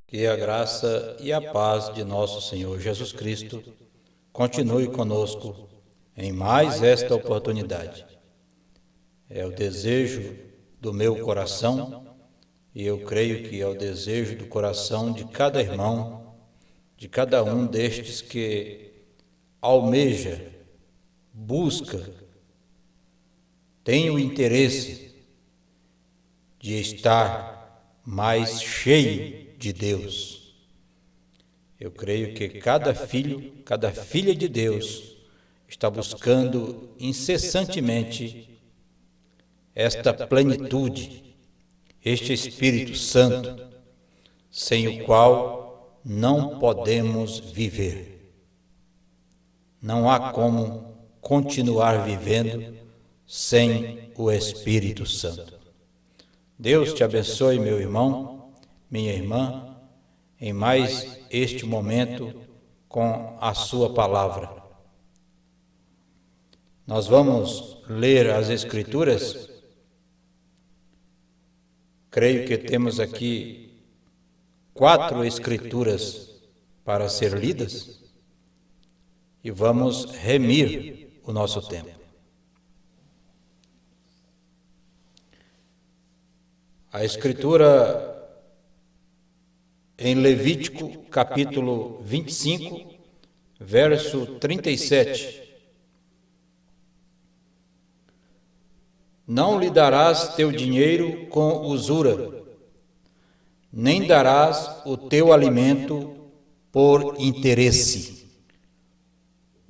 Que a graça e a paz de nosso Senhor Jesus Cristo continue conosco em mais esta oportunidade. É o desejo do meu coração e eu creio que é o desejo do coração de cada irmão, de cada um destes que almeja, busca, tem o interesse de estar mais cheio de Deus. Eu creio que cada filho, cada filha de Deus está buscando incessantemente esta plenitude, este Espírito Santo, sem o qual não podemos viver. Não há como continuar vivendo sem o Espírito Santo. Deus te abençoe, meu irmão, minha irmã, em mais este momento com a sua palavra. Nós vamos ler as Escrituras. Creio que temos aqui 4 Escrituras para ser lidas e vamos remir o nosso tempo. A Escritura em Levítico, capítulo 25, verso 37. Não lhe darás teu dinheiro com usura, nem darás o teu alimento por interesse.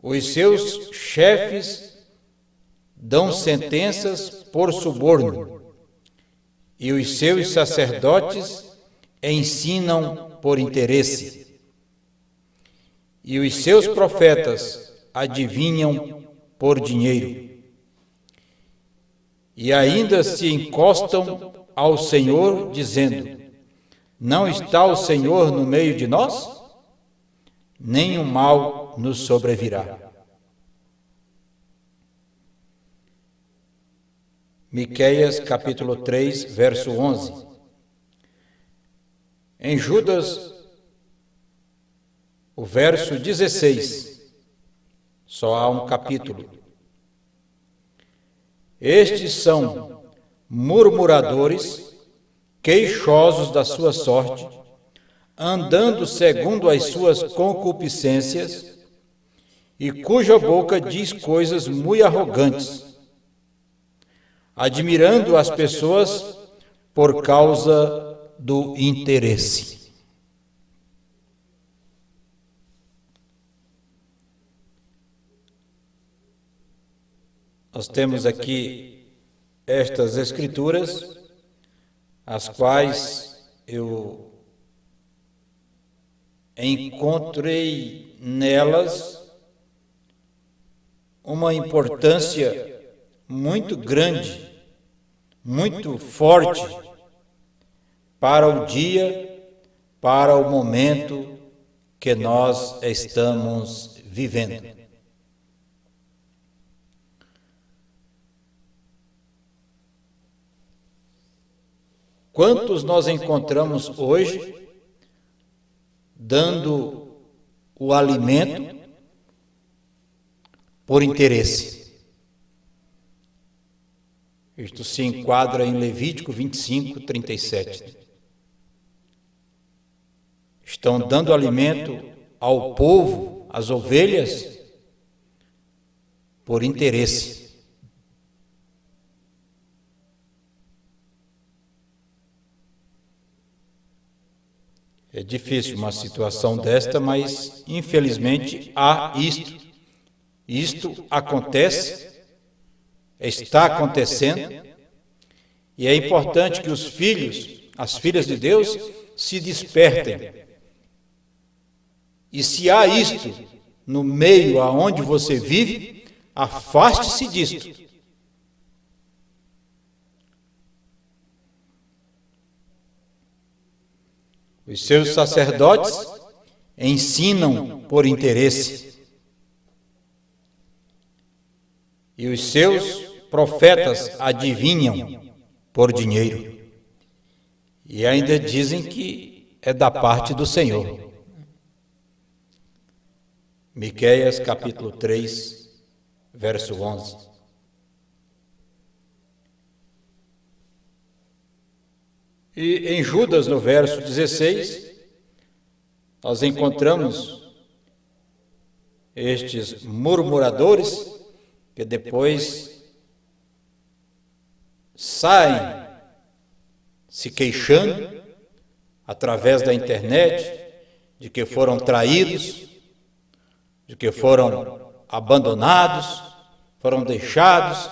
Os seus chefes dão sentenças por suborno, e os seus sacerdotes ensinam por interesse, e os seus profetas adivinham por dinheiro, e ainda se encostam ao Senhor, dizendo: não está o Senhor no meio de nós? Nenhum mal nos sobrevirá. Miqueias, capítulo 3, verso 11. Em Judas, o verso 16, só há um capítulo. Estes são murmuradores, queixosos da sua sorte, andando segundo as suas concupiscências, e cuja boca diz coisas muito arrogantes, admirando as pessoas por causa do interesse. Nós temos aqui estas Escrituras, as quais eu encontrei nelas uma importância muito grande, muito forte para o dia, para o momento que nós estamos vivendo. Quantos nós encontramos hoje dando o alimento por interesse? Isto se enquadra em Levítico 25, 37. Estão dando alimento ao povo, às ovelhas, por interesse. É difícil uma situação desta, mas infelizmente há isto. Isto acontece, está acontecendo, e é importante que os filhos, as filhas de Deus, se despertem. E se há isto no meio aonde você vive, afaste-se disto. Os seus sacerdotes ensinam por interesse, e os seus profetas adivinham por dinheiro. E ainda dizem que é da parte do Senhor. Miqueias capítulo 3, verso 11. E em Judas, no verso 16, nós encontramos estes murmuradores que depois saem se queixando através da internet de que foram traídos, de que foram abandonados, foram deixados,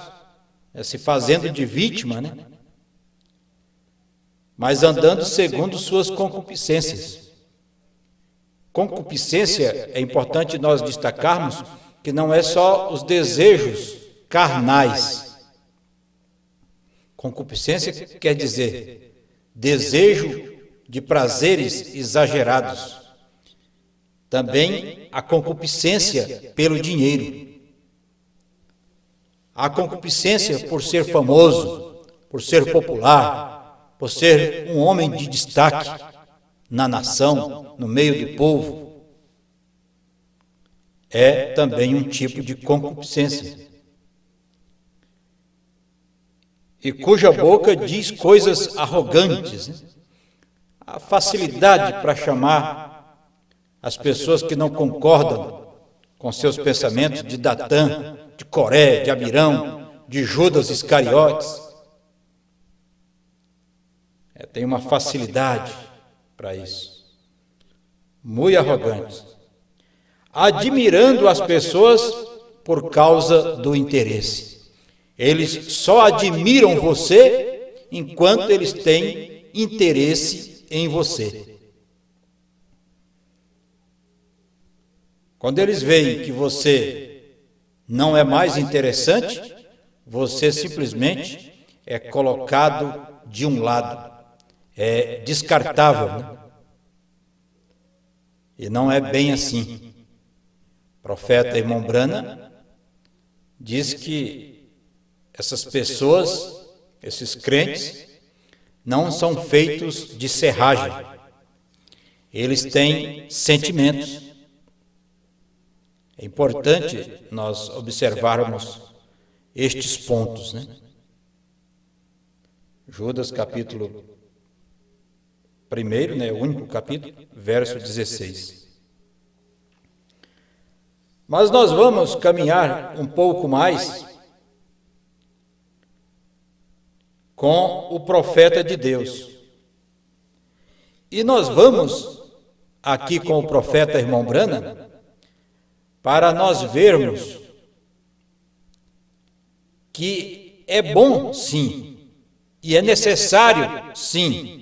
se fazendo de vítima, né? Mas andando segundo suas concupiscências. Concupiscência, é importante nós destacarmos que não é só os desejos carnais. Concupiscência quer dizer desejo de prazeres exagerados. Também a concupiscência pelo dinheiro. A concupiscência por ser famoso, por ser popular, por ser um homem de destaque na nação, no meio do povo, é também um tipo de concupiscência. E cuja boca diz coisas arrogantes, né? A facilidade para chamar as pessoas que não concordam com seus pensamentos de Datã, de Coré, de Abirão, de Judas Iscariotes. Tem uma facilidade para isso. Muito arrogantes. Admirando as pessoas por causa do interesse. Eles só admiram você enquanto eles têm interesse em você. Quando eles veem que você não é mais interessante, você simplesmente é colocado de um lado. É descartável, né? E não é bem assim. O profeta Irmão Brana diz que essas pessoas, esses crentes, não são feitos de serragem. Eles têm sentimentos. É importante nós observarmos estes pontos, né? Judas capítulo 1, né, o único capítulo, verso 16. Mas nós vamos caminhar um pouco mais com o profeta de Deus. E nós vamos aqui com o profeta Irmão Brana para nós vermos que é bom, sim, e é necessário, sim,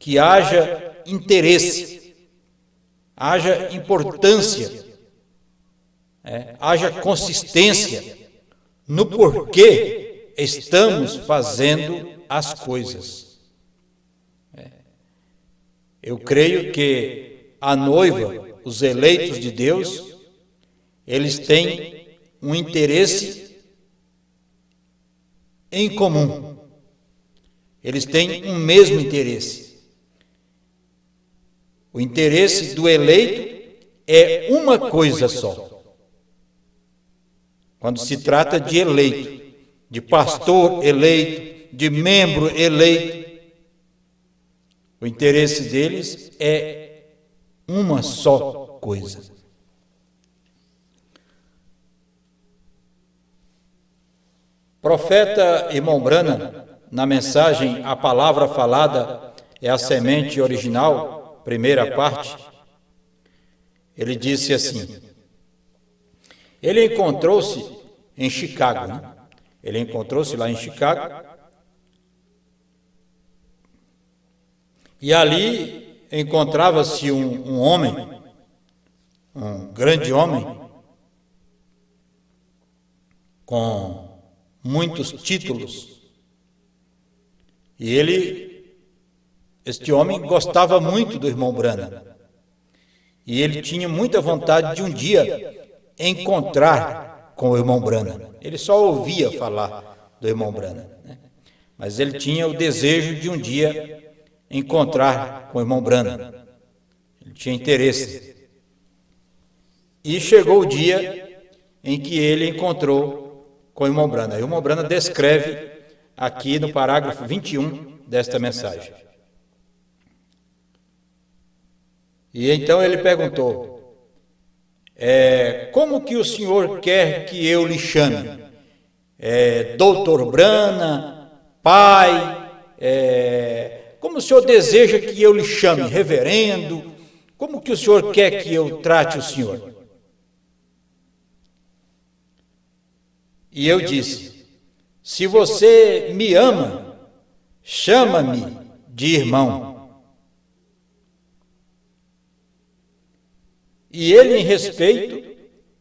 que haja interesse, haja importância, haja consistência no porquê estamos fazendo as coisas. Eu creio que a noiva, os eleitos de Deus, eles têm um interesse em comum. Eles têm um mesmo interesse. O interesse do eleito é uma coisa só. Quando se trata de eleito, de pastor eleito, de membro eleito, o interesse deles é uma só coisa. Profeta Irmão Brana, na mensagem A Palavra Falada é a Semente Original, primeira parte, ele disse assim, ele encontrou-se em Chicago, né? Ele encontrou-se lá em Chicago, e ali encontrava-se um homem, um grande homem, com muitos títulos, e este homem gostava muito do Irmão Brana, e ele tinha muita vontade de um dia encontrar com o Irmão Brana. Ele só ouvia falar do Irmão Brana, né? Mas ele tinha o desejo de um dia encontrar com o irmão Branham. Ele tinha interesse. E chegou o dia em que ele encontrou com o irmão Branham. O irmão Branham descreve aqui no parágrafo 21 desta mensagem. E então ele perguntou, como que o senhor quer que eu lhe chame? Doutor Branham, pai, como o senhor deseja que eu lhe chame? Reverendo? Como que o senhor quer que eu trate o senhor? E eu disse, se você me ama, chama-me de irmão. E ele, em respeito,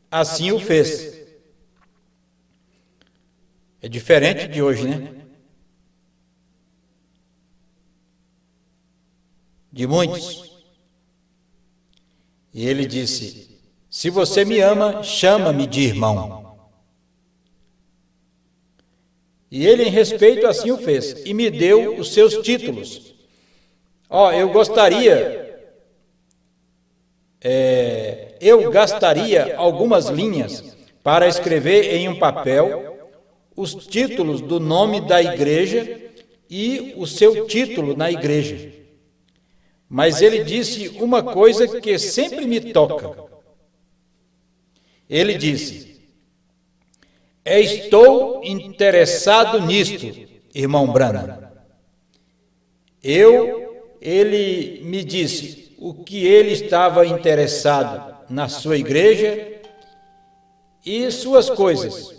assim o fez. É diferente de hoje, né? De muitos. E ele disse, se você me ama, chama-me de irmão. E ele, em respeito, assim o fez, e me deu os seus títulos. Eu gastaria algumas linhas para escrever em um papel os títulos do nome da igreja e o seu título na igreja. Mas ele disse uma coisa que sempre me toca. Ele disse, estou interessado nisto, irmão Branham. Ele me disse o que ele estava interessado na sua igreja e suas coisas.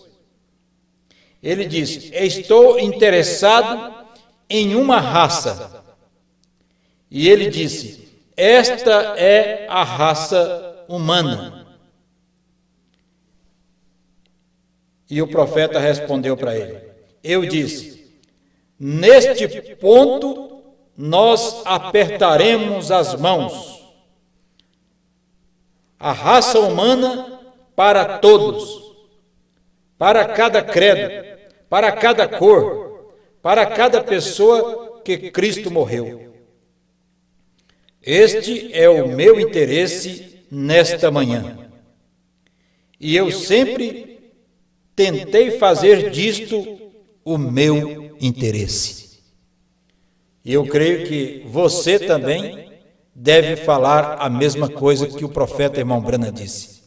Ele disse, estou interessado em uma raça. E ele disse, esta é a raça humana. E o profeta respondeu para ele, eu disse, neste ponto nós apertaremos as mãos. A raça humana para todos, para cada credo, para cada cor, para cada pessoa que Cristo morreu. Este é o meu interesse nesta manhã. E eu sempre tentei fazer disto o meu interesse. E eu creio que você também deve falar a mesma coisa que o profeta irmão Branham disse.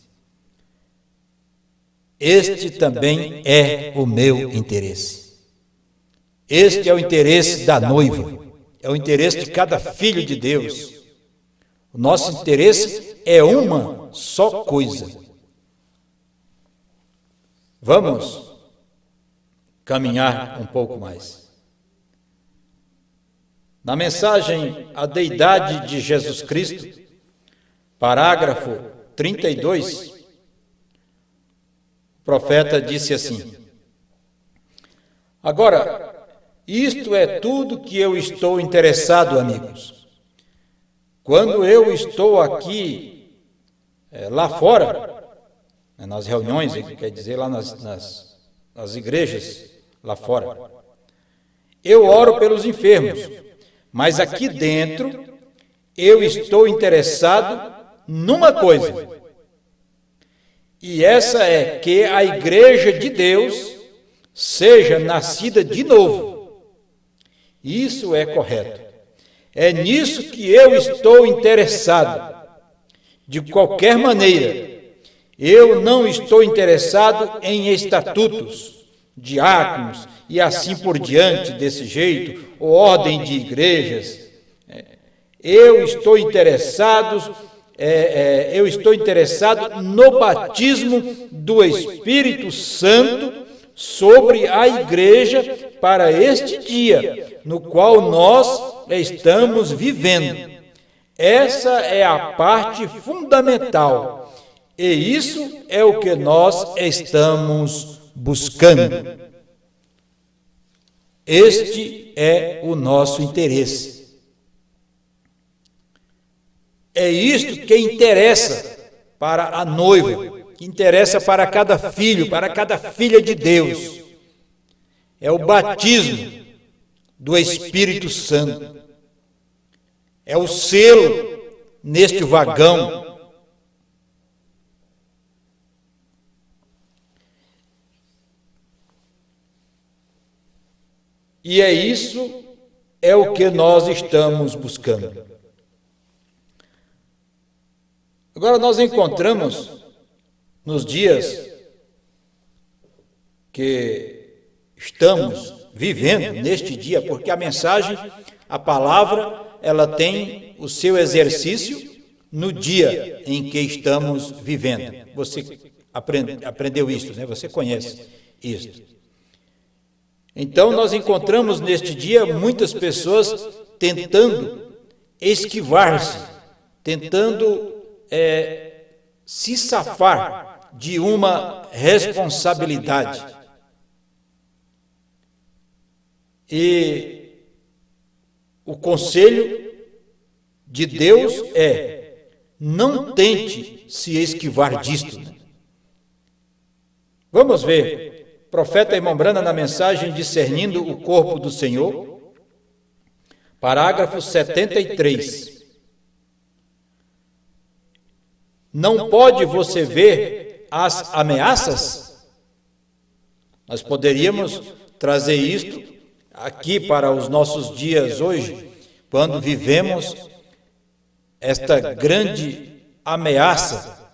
Este também é o meu interesse. Este é o interesse da noiva. É o interesse de cada filho de Deus. O nosso interesse é uma só coisa. Vamos caminhar um pouco mais. Na mensagem A Deidade de Jesus Cristo, parágrafo 32, o profeta disse assim, agora, isto é tudo que eu estou interessado, amigos. Quando eu estou aqui, lá fora, nas reuniões, quer dizer, lá nas igrejas, lá fora, eu oro pelos enfermos, mas aqui dentro, eu estou interessado numa coisa, e essa é que a igreja de Deus seja nascida de novo. Isso é correto. É nisso que eu estou interessado. De qualquer maneira, eu não estou interessado em estatutos, diáconos e assim por diante, desse jeito, ou ordem de igrejas. Eu estou interessado no batismo do Espírito Santo sobre a igreja para este dia, no qual nós estamos vivendo. Essa é a parte fundamental, e isso é o que nós estamos buscando. Este é o nosso interesse. É isto que interessa para a noiva, que interessa para cada filho, para cada filha de Deus. É o batismo do Espírito Santo. é o selo neste vagão. E isso é o que nós estamos buscando. Agora nós encontramos nos dias que estamos vivendo, neste dia, porque a mensagem, a palavra, ela tem o seu exercício no dia em que estamos vivendo. Você aprendeu isso, né? Você conhece isso. Então, nós encontramos neste dia muitas pessoas tentando esquivar-se, tentando se safar de uma responsabilidade. E o conselho de Deus é: não tente se esquivar disto. Vamos ver. Profeta Irmão Branda, na mensagem Discernindo o Corpo do Senhor, parágrafo 73. Não pode você ver as ameaças? Nós poderíamos trazer isto aqui para os nossos dias hoje, quando vivemos esta grande ameaça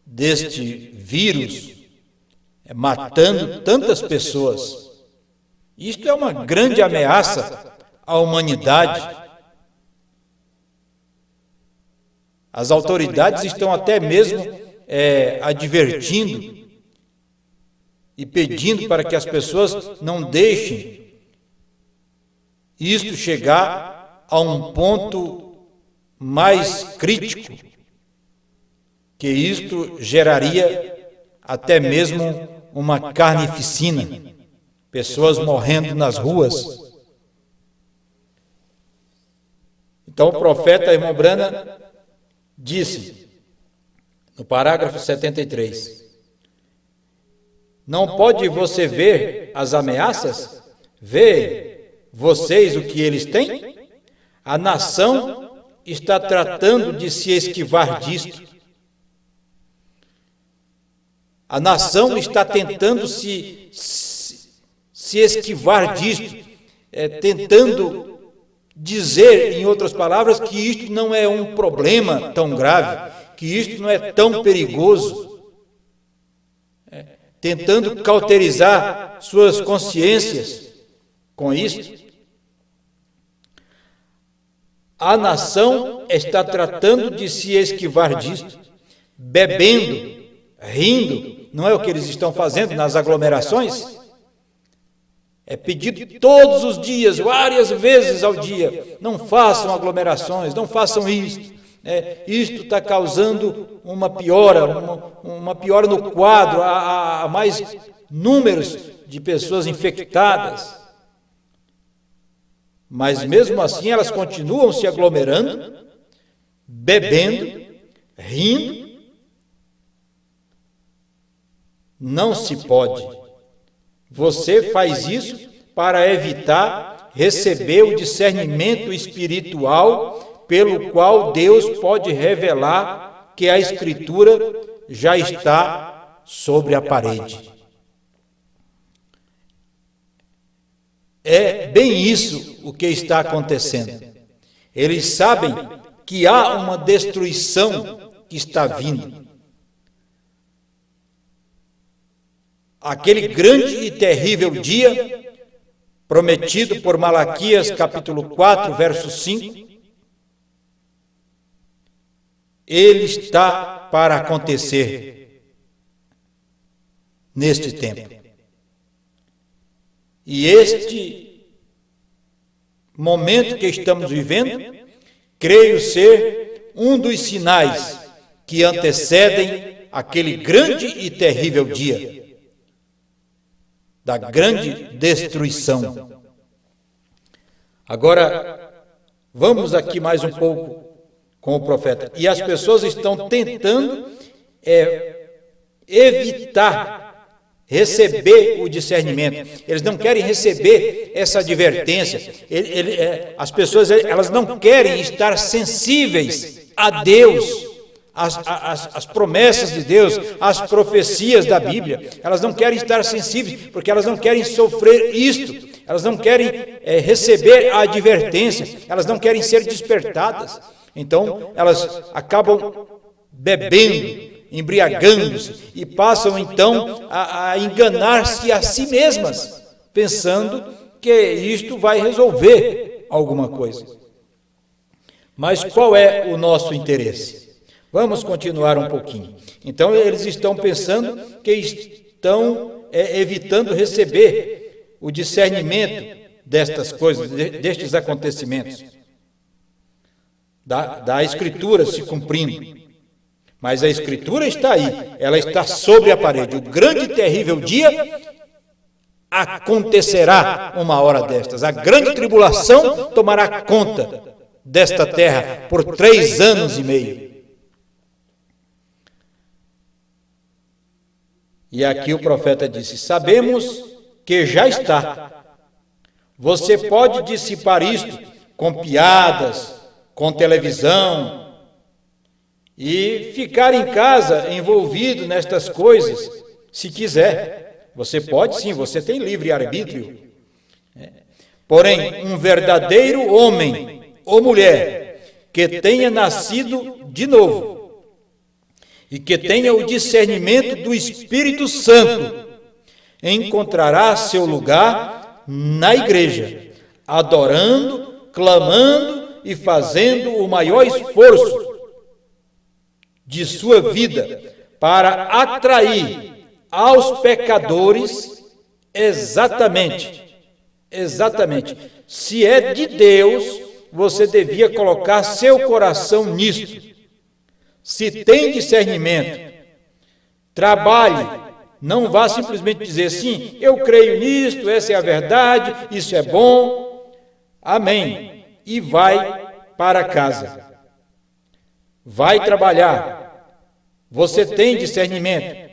deste vírus, matando tantas pessoas. Isto é uma grande ameaça à humanidade. As autoridades estão até mesmo advertindo e pedindo para que as pessoas não deixem isto chegar a um ponto mais crítico, que isto geraria até mesmo uma carnificina, pessoas morrendo nas ruas. Então o profeta Irmão Branda disse, no parágrafo 73, não pode você ver as ameaças? Vê vocês o que eles têm? A nação está tratando de se esquivar disto. A nação está tentando se esquivar disto, tentando dizer, em outras palavras, que isto não é um problema tão grave, que isto não é tão perigoso, tentando cauterizar suas consciências com isto. A nação está tratando de se esquivar disto, bebendo, rindo. Não é o que eles estão fazendo nas aglomerações? É pedido todos os dias, várias vezes ao dia, não façam aglomerações, não façam isto. Isto está causando uma piora no quadro, há mais números de pessoas infectadas. Mas mesmo assim elas continuam se aglomerando, bebendo, rindo. Não se pode. Você faz isso para evitar receber o discernimento espiritual pelo qual Deus pode revelar que a Escritura já está sobre a parede. É bem isso o que está acontecendo. Eles sabem que há uma destruição que está vindo. Aquele grande e terrível dia, prometido por Malaquias, capítulo 4, verso 5, ele está para acontecer neste tempo. E este momento que estamos vivendo, creio ser um dos sinais que antecedem aquele grande e terrível dia da grande destruição. Agora, vamos aqui mais um pouco com o profeta. E as pessoas estão tentando evitar receber o discernimento, eles não querem receber essa advertência. As pessoas, elas não querem estar sensíveis a Deus, as promessas de Deus, as profecias da Bíblia. Elas não querem estar sensíveis, porque elas não querem sofrer isto, elas não querem receber a advertência, elas não querem ser despertadas. Então, elas acabam bebendo, embriagando-se, e passam então a enganar-se a si mesmas, pensando que isto vai resolver alguma coisa. Mas qual é o nosso interesse? Vamos continuar um pouquinho. Então, eles estão pensando que estão evitando receber o discernimento destas coisas, destes acontecimentos, da Escritura se cumprindo. Mas a Escritura está aí, ela está sobre a parede. O grande e terrível dia acontecerá uma hora destas. A grande tribulação tomará conta desta terra por 3 anos e meio. E aqui o profeta disse: sabemos que já está. Você pode dissipar isto com piadas, com televisão, e ficar em casa envolvido nestas coisas, se quiser. Você pode sim, você tem livre arbítrio. Porém, um verdadeiro homem ou mulher que tenha nascido de novo e que tenha o discernimento do Espírito Santo encontrará seu lugar na igreja, adorando, clamando e fazendo o maior esforço de sua vida para atrair aos pecadores exatamente. Se é de Deus, você devia colocar seu coração nisto. Se tem discernimento, trabalhe, não vá simplesmente dizer sim, eu creio nisto, essa é a verdade, isso é bom, amém, e vai para casa. Vai trabalhar. Você tem discernimento.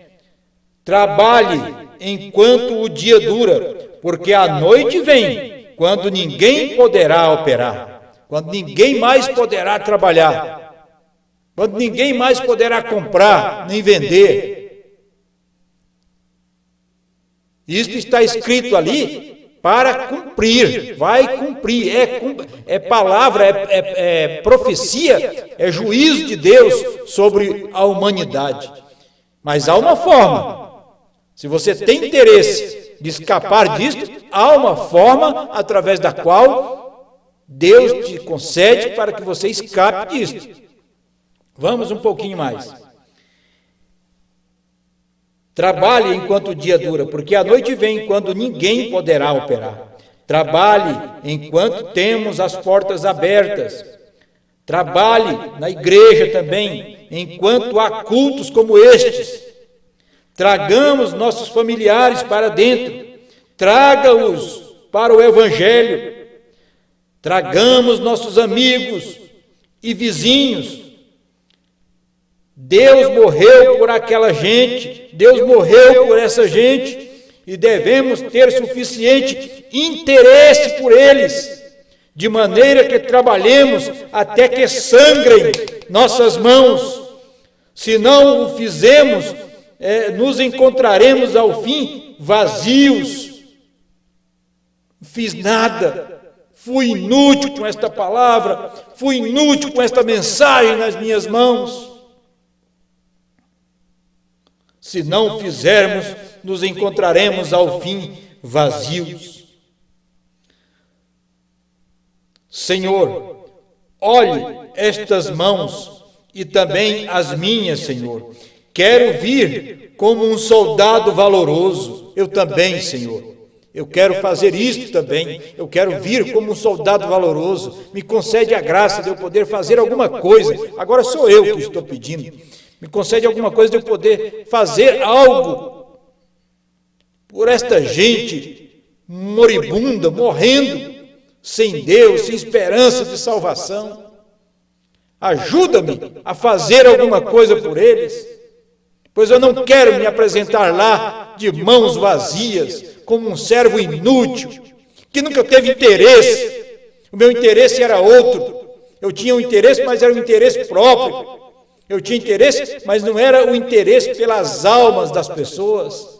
Trabalhe enquanto o dia dura, porque a noite vem, quando ninguém poderá operar, quando ninguém mais poderá trabalhar, quando ninguém mais poderá comprar nem vender. Isto está escrito ali para cumprir, vai cumprir, é palavra, é profecia, é juízo de Deus sobre a humanidade. Mas há uma forma, se você tem interesse de escapar disto, há uma forma através da qual Deus te concede para que você escape disto. Vamos um pouquinho mais. Trabalhe enquanto o dia dura, porque a noite vem quando ninguém poderá operar. Trabalhe enquanto temos as portas abertas. Trabalhe na igreja também, enquanto há cultos como estes. Tragamos nossos familiares para dentro. Traga-os para o Evangelho. Tragamos nossos amigos e vizinhos. Deus morreu por aquela gente, Deus morreu por essa gente, e devemos ter suficiente interesse por eles, de maneira que trabalhemos até que sangrem nossas mãos. Se não o fizermos, nos encontraremos ao fim vazios. Não fiz nada, fui inútil com esta palavra, fui inútil com esta mensagem nas minhas mãos. Se não fizermos, nos encontraremos ao fim vazios. Senhor, olhe estas mãos e também as minhas, Senhor. Quero vir como um soldado valoroso. Eu também, Senhor. Eu quero fazer isto também. Eu quero vir como um soldado valoroso. Me concede a graça de eu poder fazer alguma coisa. Agora sou eu que estou pedindo. Me concede alguma coisa de eu poder fazer algo por esta gente moribunda, morrendo, sem Deus, sem esperança de salvação. Ajuda-me a fazer alguma coisa por eles, pois eu não quero me apresentar lá de mãos vazias, como um servo inútil, que nunca teve interesse. O meu interesse era outro. Eu tinha um interesse, mas era um interesse próprio. Eu tinha interesse, mas não era o interesse pelas almas das pessoas.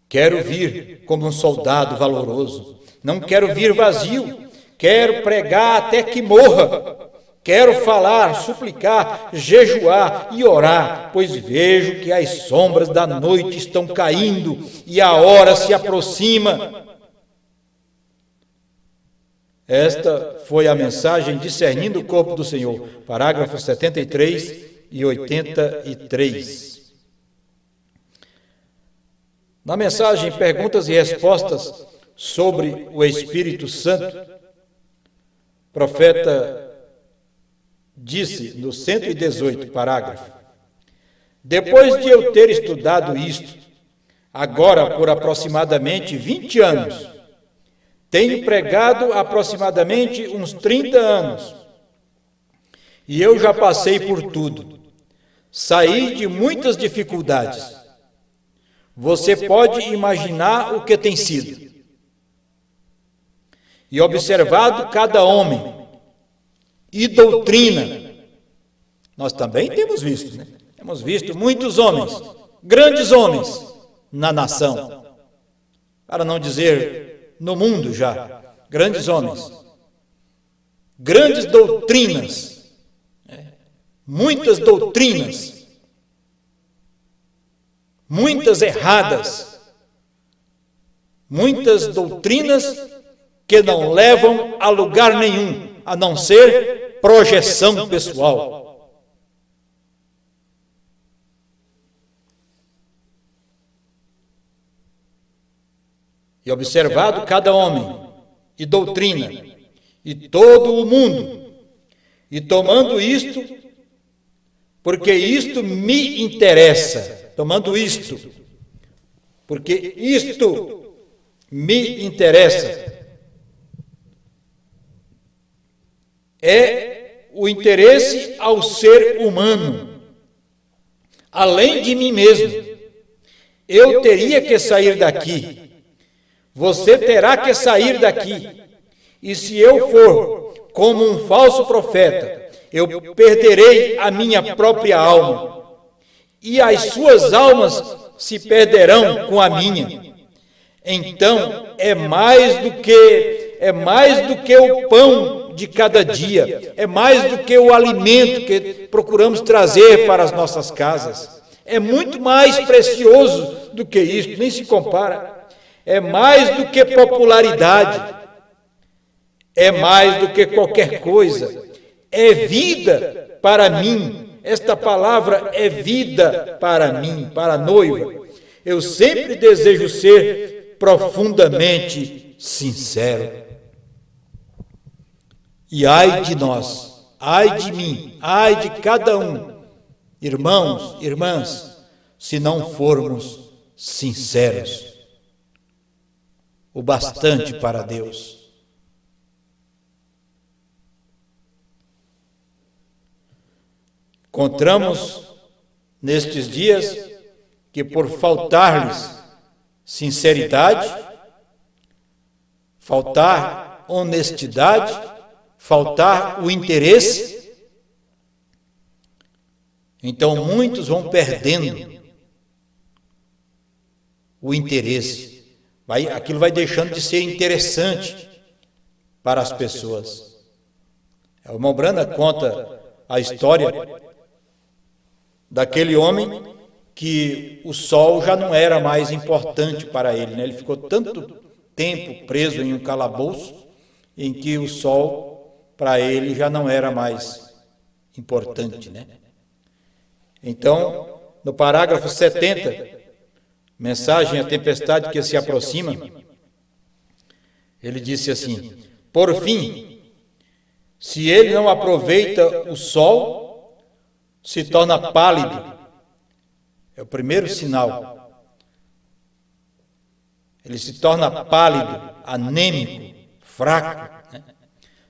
Quero vir como um soldado valoroso. Não quero vir vazio. Quero pregar até que morra. Quero falar, suplicar, jejuar e orar, pois vejo que as sombras da noite estão caindo e a hora se aproxima. Esta foi a mensagem discernindo o corpo do Senhor, parágrafos 73 e 83. Na mensagem Perguntas e Respostas sobre o Espírito Santo, o profeta disse no 118 parágrafo: depois de eu ter estudado isto, agora por aproximadamente 20 anos, tenho pregado aproximadamente uns 30 anos, e eu já passei por tudo, saí de muitas dificuldades. Você pode imaginar o que tem sido. E observado cada homem e doutrina. Nós também temos visto, né? Temos visto muitos homens, grandes homens, na nação. Para não dizer no mundo já, grandes homens. Grandes doutrinas. Muitas doutrinas. Muitas erradas. Muitas doutrinas que não levam a lugar nenhum, a não ser projeção pessoal. E observado cada homem, e doutrina, e todo o mundo, e tomando isto, porque isto me interessa, tomando isto, porque isto me interessa, é o interesse ao ser humano, além de mim mesmo. Eu teria que sair daqui, você terá que sair daqui, e se eu for como um falso profeta, eu perderei a minha própria alma, e as suas almas se perderão com a minha. Então, é mais do que o pão de cada dia, é mais do que o alimento que procuramos trazer para as nossas casas, é muito mais precioso do que isso, nem se compara, é mais do que popularidade, é mais do que qualquer coisa, é vida para mim, esta palavra é vida para mim, para a noiva. Eu sempre desejo ser profundamente sincero. E ai de nós, ai de mim, ai de cada um, irmãos, irmãs, se não formos sinceros o bastante para Deus. Encontramos nestes dias que, por faltar-lhes sinceridade, faltar honestidade, faltar o interesse, então muitos vão perdendo o interesse. Aquilo vai deixando de ser interessante para as pessoas. O irmão Brana conta a história daquele homem que o sol já não era mais importante para ele, né? Ele ficou tanto tempo preso em um calabouço em que o sol para ele já não era mais importante, né? Então, no parágrafo 70, mensagem à tempestade que se aproxima, ele disse assim: por fim, se ele não aproveita o sol, se torna pálido. É o primeiro sinal. Ele se torna pálido, anêmico, fraco, né?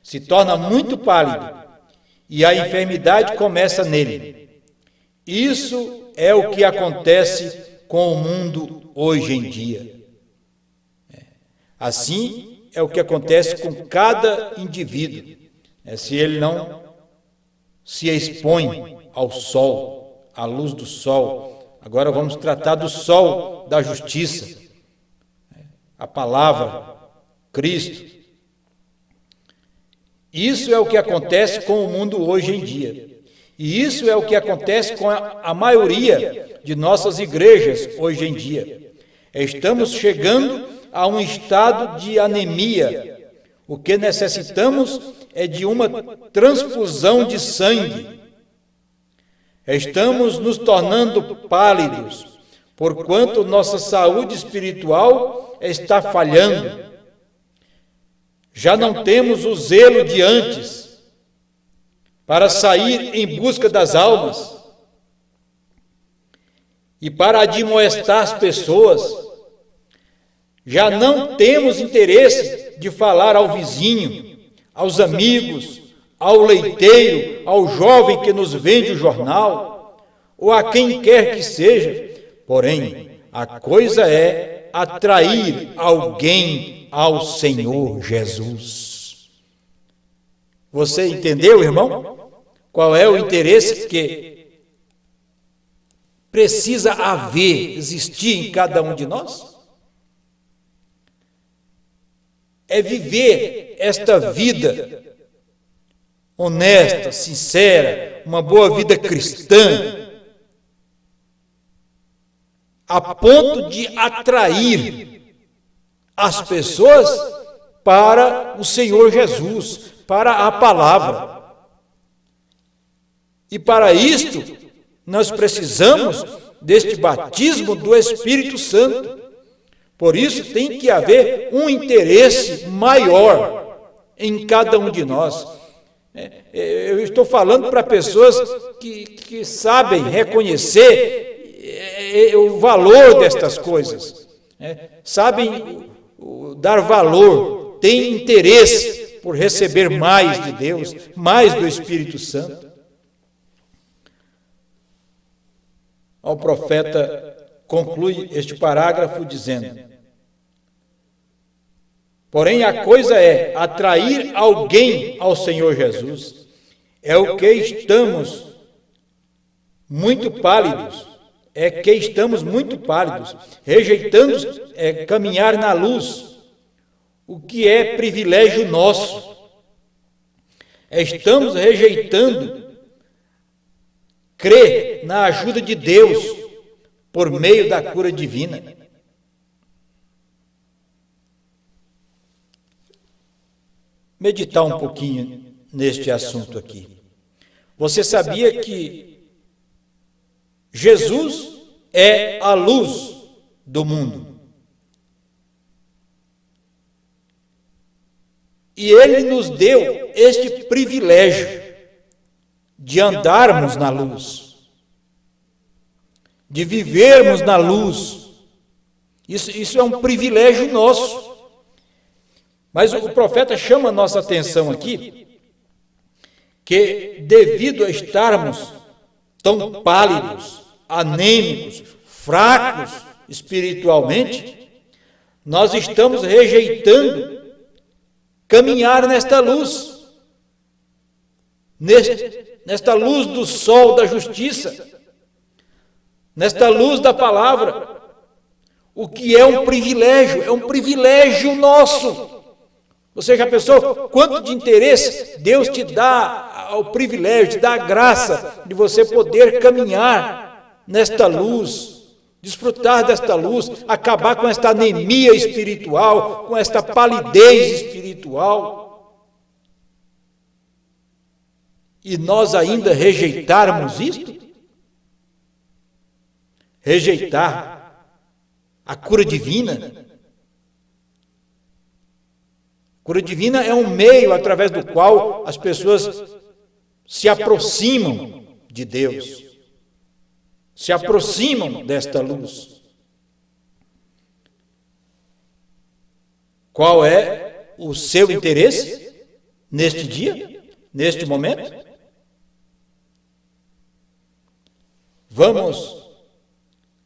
Se torna muito pálido e a enfermidade começa nele. Isso é o que acontece com o mundo hoje em dia. Assim é o que acontece com cada indivíduo, se ele não se expõe ao sol, à luz do sol. Agora vamos tratar do sol da justiça, a palavra, Cristo. Isso é o que acontece com o mundo hoje em dia. E isso é o que acontece com a maioria de nossas igrejas hoje em dia. Estamos chegando a um estado de anemia. O que necessitamos é de uma transfusão de sangue. Estamos nos tornando pálidos, porquanto nossa saúde espiritual está falhando. Já não temos o zelo de antes para sair em busca das almas e para admoestar as pessoas. Já não temos interesse de falar ao vizinho, aos amigos, ao leiteiro, ao jovem que nos vende o jornal, ou a quem quer que seja. Porém, a coisa é atrair alguém ao Senhor Jesus. Você entendeu, irmão? Qual é o interesse que precisa haver, existir em cada um de nós? É viver esta vida honesta, sincera, uma boa vida cristã, a ponto de atrair as pessoas para o Senhor Jesus, para a palavra. E para isto, nós precisamos deste batismo do Espírito Santo. Por isso tem que haver um interesse maior em cada um de nós. Eu estou falando para pessoas que sabem reconhecer o valor destas coisas, sabem dar valor, têm interesse por receber mais de Deus, mais do Espírito Santo. O profeta conclui este parágrafo dizendo: porém, a coisa é atrair alguém ao Senhor Jesus. É o que estamos muito pálidos, rejeitando caminhar na luz, o que é privilégio nosso. Estamos rejeitando crer na ajuda de Deus por meio da cura divina. Meditar um pouquinho neste assunto aqui. Você sabia que Jesus é a luz do mundo? E Ele nos deu este privilégio de andarmos na luz, de vivermos na luz. Isso é um privilégio nosso. Mas o profeta chama a nossa atenção aqui, que devido a estarmos tão pálidos, anêmicos, fracos espiritualmente, nós estamos rejeitando caminhar nesta luz, nesta luz do sol da justiça, nesta luz da palavra, o que é um privilégio nosso. Você já pensou quanto de interesse Deus te dá o privilégio, te dá a graça de você poder caminhar nesta luz, desfrutar desta luz, acabar com esta anemia espiritual, com esta palidez espiritual. E nós ainda rejeitarmos isto? Rejeitar a cura divina? Cura divina é um meio através do qual as pessoas se aproximam de Deus, se aproximam desta luz. Qual é o seu interesse neste dia, neste momento? Vamos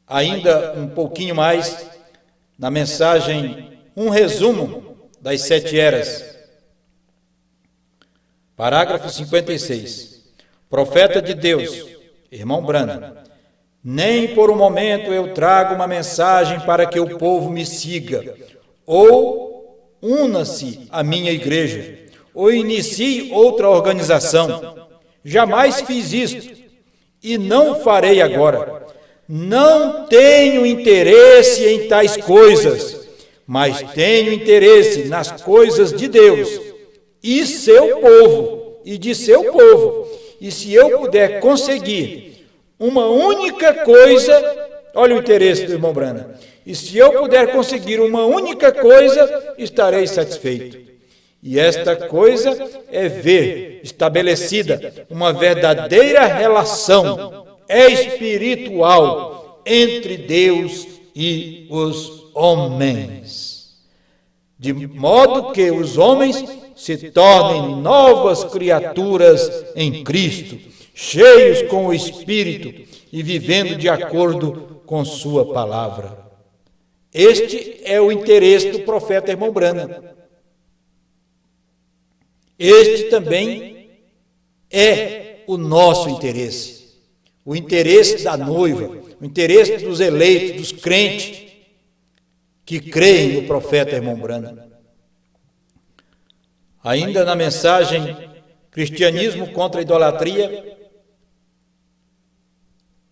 ainda um pouquinho mais na mensagem, um resumo das 7 eras. Parágrafo 56. Profeta de Deus, irmão Branham, nem por um momento eu trago uma mensagem para que o povo me siga, ou una-se à minha igreja, ou inicie outra organização. Jamais fiz isto, e não farei agora. Não tenho interesse em tais coisas, mas tenho interesse nas coisas de Deus e seu povo, e de seu povo. E se eu puder conseguir uma única coisa, olha o interesse do irmão Branham, e se eu puder conseguir uma única coisa, estarei satisfeito. E esta coisa é ver estabelecida uma verdadeira relação espiritual entre Deus e os homens, de modo que os homens se tornem novas criaturas em Cristo, cheios com o Espírito e vivendo de acordo com sua palavra. Este é o interesse do profeta irmão Branham. Este também é o nosso interesse, o interesse da noiva, o interesse dos eleitos, dos crentes que creem no profeta irmão Branham. Ainda na mensagem Cristianismo contra a Idolatria,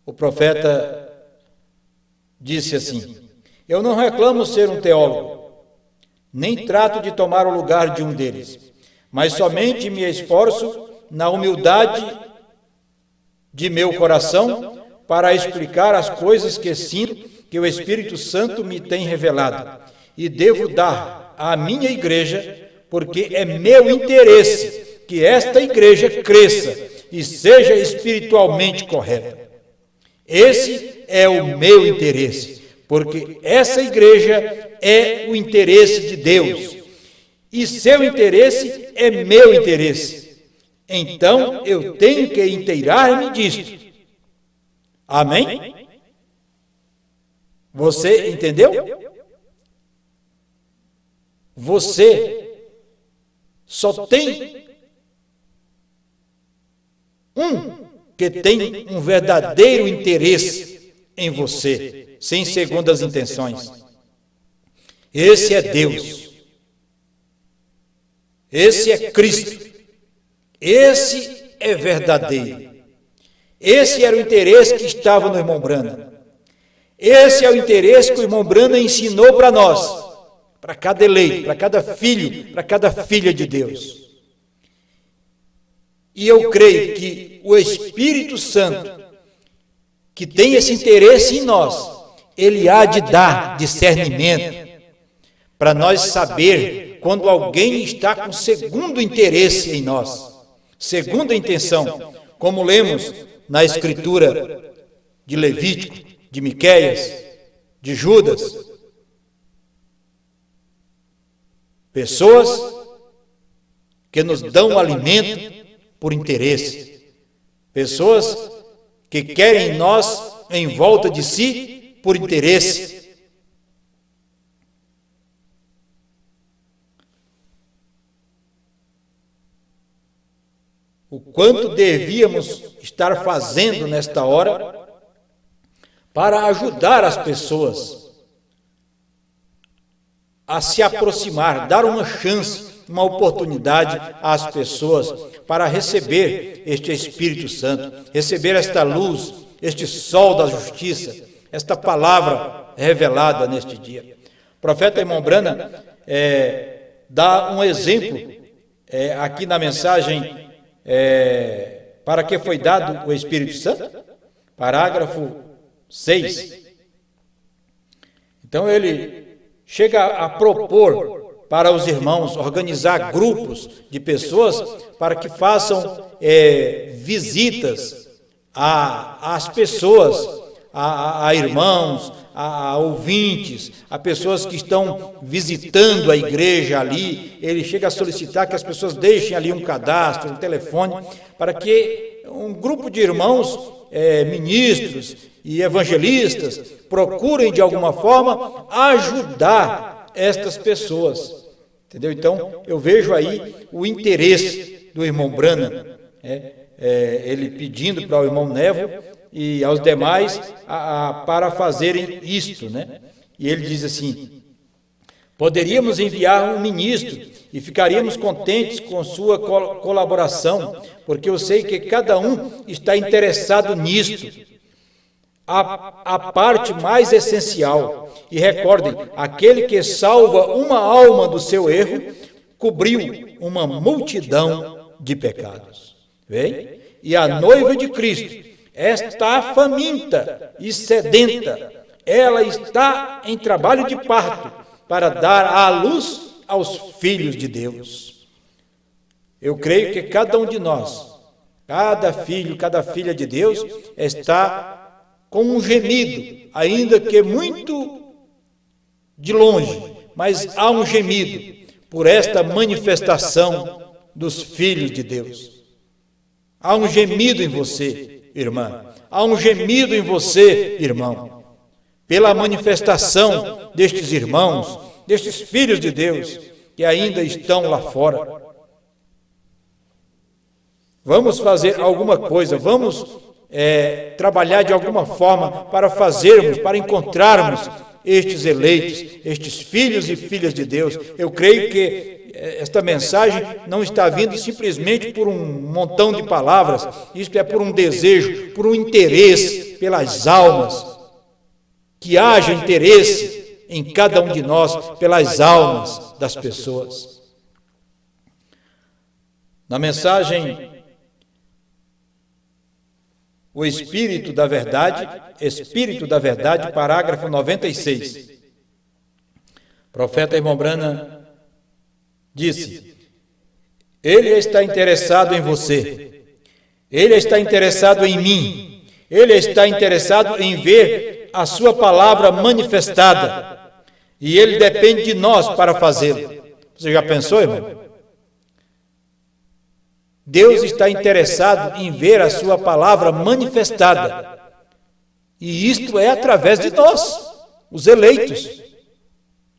o profeta disse assim: eu não reclamo ser um teólogo, nem trato de tomar o lugar de um deles, mas somente me esforço na humildade de meu coração para explicar as coisas que sinto que o Espírito Santo me tem revelado e devo dar à minha igreja, porque é meu interesse que esta igreja cresça e seja espiritualmente correta. Esse é o meu interesse, porque essa igreja é o interesse de Deus e seu interesse é meu interesse. Então eu tenho que inteirar-me disto. Amém? Você entendeu? Você só tem um que tem um verdadeiro interesse em você, sem segundas intenções. Esse é Deus. Esse é Cristo. Esse é verdadeiro. Esse era o interesse que estava no irmão Branham. Esse é o interesse que o irmão Branham ensinou para nós, para cada eleito, para cada filho, para cada filha de Deus. E eu creio que o Espírito Santo, que tem esse interesse em nós, ele há de dar discernimento para nós saber quando alguém está com segundo interesse em nós, segunda intenção, como lemos na Escritura de Levítico, de Miqueias, de Judas. Pessoas que nos dão alimento por interesse. Pessoas que querem nós em volta de si por interesse. O quanto devíamos estar fazendo nesta hora para ajudar as pessoas a se aproximar, dar uma chance, uma oportunidade às pessoas para receber este Espírito Santo, receber esta luz, este sol da justiça, esta palavra revelada neste dia. O profeta irmão Branham dá um exemplo aqui na mensagem para que foi dado o Espírito Santo, parágrafo 6. Então ele chega a propor para os irmãos organizar grupos de pessoas para que façam visitas às pessoas, a irmãos, a ouvintes, a pessoas que estão visitando a igreja ali. Ele chega a solicitar que as pessoas deixem ali um cadastro, um telefone, para que um grupo de irmãos ministros e evangelistas procurem de alguma forma ajudar estas pessoas, entendeu? Então eu vejo aí o interesse do irmão Branham, ele pedindo para o irmão Neville e aos demais para fazerem isto, né? E ele diz assim: poderíamos enviar um ministro e ficaríamos contentes com sua colaboração, porque eu sei que cada um está interessado nisto, a parte mais essencial. E recordem, aquele que salva uma alma do seu erro, cobriu uma multidão de pecados. Vem? E a noiva de Cristo está faminta e sedenta, ela está em trabalho de parto para dar à luz aos filhos de Deus. Eu creio que cada um de nós, cada filho, cada filha de Deus, está com um gemido, ainda que muito de longe, mas há um gemido por esta manifestação dos filhos de Deus. Há um gemido em você, irmã. Há um gemido em você, irmão, pela manifestação destes irmãos, destes filhos de Deus que ainda estão lá fora. Vamos fazer alguma coisa, vamos trabalhar de alguma forma para fazermos, para encontrarmos estes eleitos, estes filhos e filhas de Deus. Eu creio que esta mensagem não está vindo simplesmente por um montão de palavras, isto é por um desejo, por um interesse pelas almas, que haja interesse em cada um de nós pelas almas das pessoas. Na mensagem O Espírito da Verdade, parágrafo 96. O profeta irmão Branham disse: ele está interessado em você, ele está interessado em mim, ele está interessado em ver a sua palavra manifestada, e ele depende de nós para fazê-lo. Você já pensou, irmão? Deus está interessado em ver a sua palavra manifestada, e isto é através de nós, os eleitos.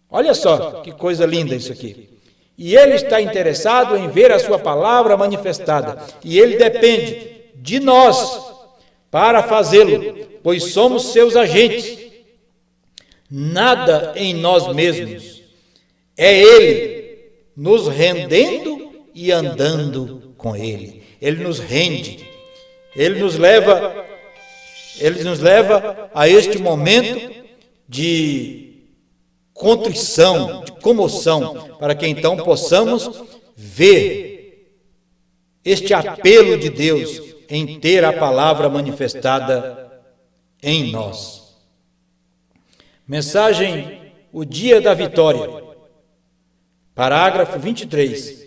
Olha só que coisa linda isso aqui. E ele está interessado em ver a sua palavra manifestada, e ele depende de nós para fazê-lo, pois somos seus agentes. Nada em nós mesmos, é ele nos rendendo e andando com ele. Ele nos rende, ele nos leva a este momento de contrição, de comoção, para que então possamos ver este apelo de Deus em ter a palavra manifestada em nós. Mensagem O Dia da Vitória, parágrafo 23.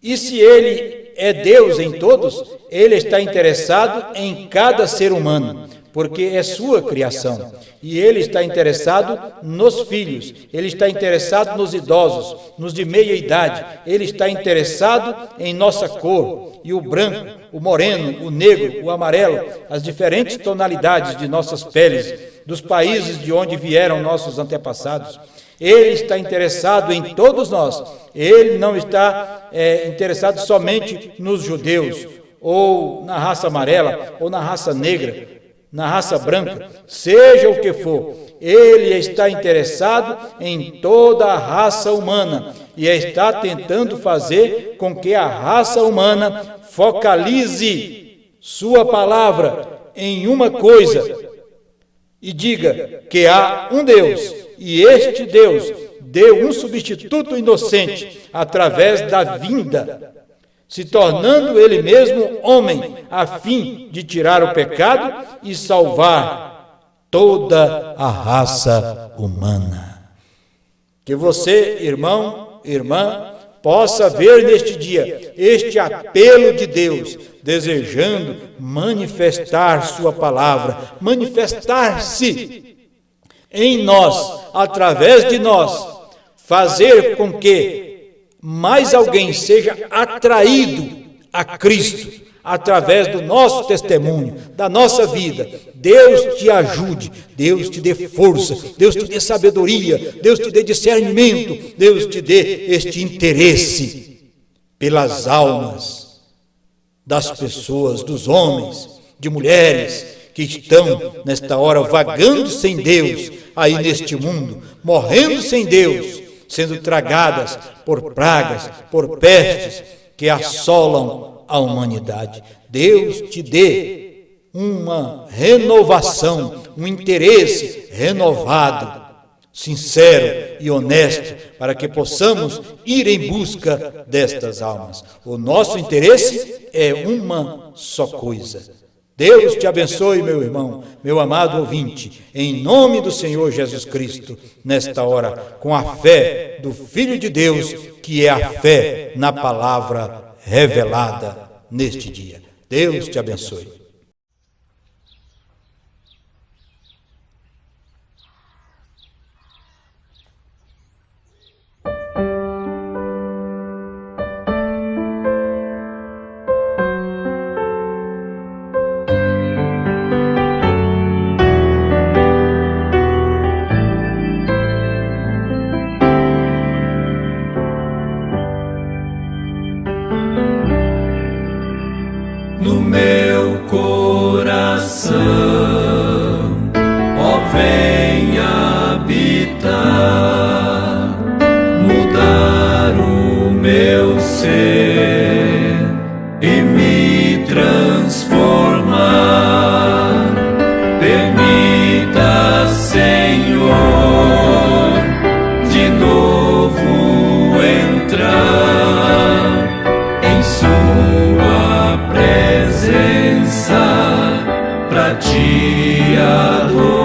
E se ele é Deus em todos, ele está interessado em cada ser humano, porque é sua criação. E ele está interessado nos filhos, ele está interessado nos idosos, nos de meia idade, ele está interessado em nossa cor, e o branco, o moreno, o negro, o amarelo, as diferentes tonalidades de nossas peles, dos países de onde vieram nossos antepassados. Ele está interessado em todos nós. Ele não está interessado somente nos judeus, ou na raça amarela, ou na raça negra, na raça branca, seja o que for. Ele está interessado em toda a raça humana e está tentando fazer com que a raça humana focalize sua palavra em uma coisa e diga que há um Deus, e este Deus deu um substituto inocente através da vinda, se tornando ele mesmo homem, a fim de tirar o pecado e salvar toda a raça humana. Que você, irmão, irmã, possa ver neste dia este apelo de Deus, desejando manifestar sua palavra, manifestar-se em nós, através de nós, fazer com que mais alguém seja atraído a Cristo, através do nosso testemunho, da nossa vida. Deus te ajude, Deus te dê força, Deus te dê sabedoria, Deus te dê discernimento, Deus te dê este interesse pelas almas das pessoas, dos homens, de mulheres que estão nesta hora vagando sem Deus, aí neste mundo, morrendo sem Deus, sendo tragadas por pragas, por pestes que assolam a humanidade. Deus te dê uma renovação, um interesse renovado, sincero e honesto, para que possamos ir em busca destas almas. O nosso interesse é uma só coisa. Deus te abençoe, meu irmão, meu amado ouvinte, em nome do Senhor Jesus Cristo, nesta hora, com a fé do Filho de Deus, que é a fé na palavra revelada neste dia. Deus te abençoe. No meu coração, ó, vem habitar, mudar o meu ser e me transformar. Permita, Senhor, de novo entrar em sua presença pra te adorar.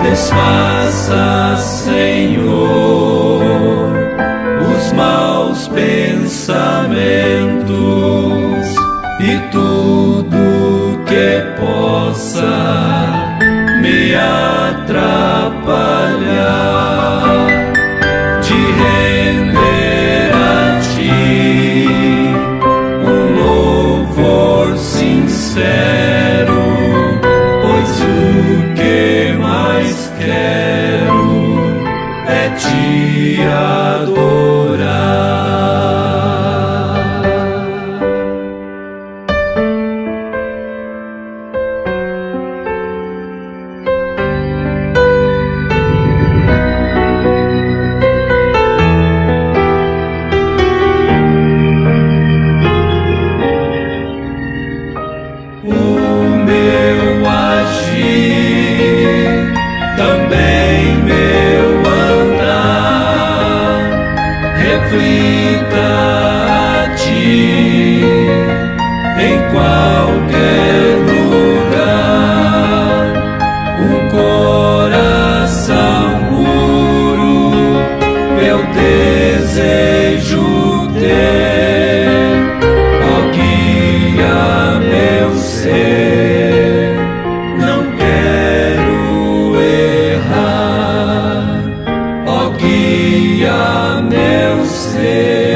Desfaça, Senhor, os maus pensamentos e tudo que possa me atrapalhar de render a ti um louvor sincero, pois o que mais quero é te adorar. O meu agir, também meu andar, reflita a ti em qualquer lugar. Um coração puro eu desejo ter, ó, guia meu ser, não quero errar, ó, guia meu ser.